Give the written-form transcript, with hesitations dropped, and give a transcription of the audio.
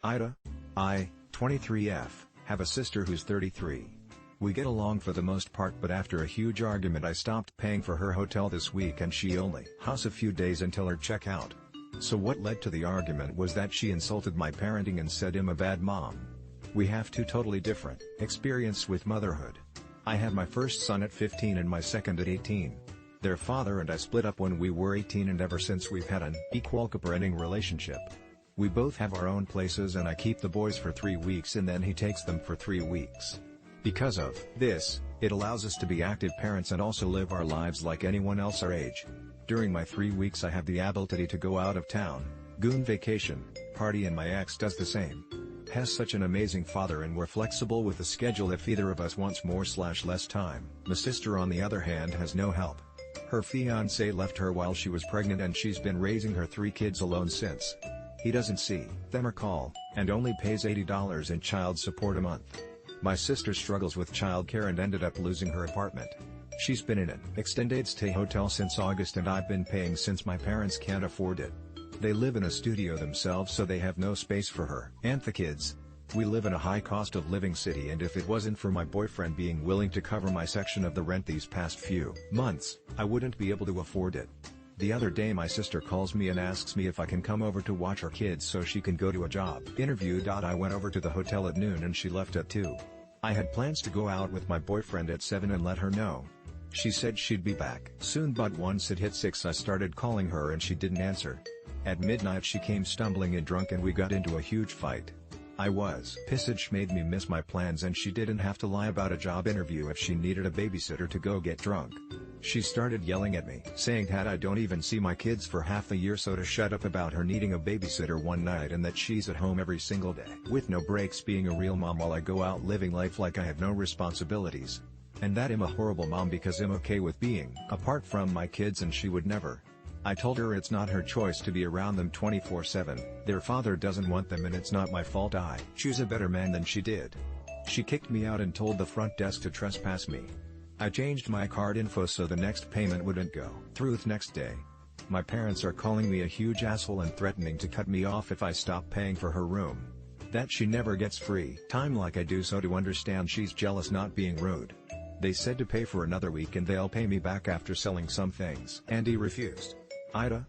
AITA. I, 23F, have a sister who's 33. We get along for the most part, but after a huge argument I stopped paying for her hotel this week and she only has a few days until her checkout. So what led to the argument was that she insulted my parenting and said I'm a bad mom. We have two totally different experiences with motherhood. I had my first son at 15 and my second at 18. Their father and I split up when we were 18, and ever since we've had an equal parenting relationship. We both have our own places and I keep the boys for 3 weeks and then he takes them for 3 weeks. Because of this, it allows us to be active parents and also live our lives like anyone else our age. During my 3 weeks I have the ability to go out of town, goon vacation, party, and my ex does the same. Has such an amazing father and we're flexible with the schedule if either of us wants more/less time. My sister on the other hand has no help. Her fiancé left her while she was pregnant and she's been raising her 3 kids alone since. He doesn't see them or call, and only pays $80 in child support a month. My sister struggles with childcare and ended up losing her apartment. She's been in an extended stay hotel since August and I've been paying since my parents can't afford it. They live in a studio themselves so they have no space for her and the kids. We live in a high cost of living city, and if it wasn't for my boyfriend being willing to cover my section of the rent these past few months, I wouldn't be able to afford it. The other day my sister calls me and asks me if I can come over to watch her kids so she can go to a job interview. I went over to the hotel at noon and she left at 2. I had plans to go out with my boyfriend at 7 and let her know. She said she'd be back soon, but once it hit 6 I started calling her and she didn't answer. At midnight she came stumbling in drunk and we got into a huge fight. I was pissed. She made me miss my plans and she didn't have to lie about a job interview if she needed a babysitter to go get drunk. She started yelling at me, saying that I don't even see my kids for half a year, so to shut up about her needing a babysitter one night and that she's at home every single day with no breaks being a real mom while I go out living life like I have no responsibilities. And that I'm a horrible mom because I'm okay with being apart from my kids and she would never. I told her it's not her choice to be around them 24/7, their father doesn't want them and it's not my fault. I choose a better man than she did. She kicked me out and told the front desk to trespass me. I changed my card info so the next payment wouldn't go through the next day. My parents are calling me a huge asshole and threatening to cut me off if I stop paying for her room. That she never gets free time like I do, so to understand she's jealous, not being rude. They said to pay for another week and they'll pay me back after selling some things and he refused. AITA.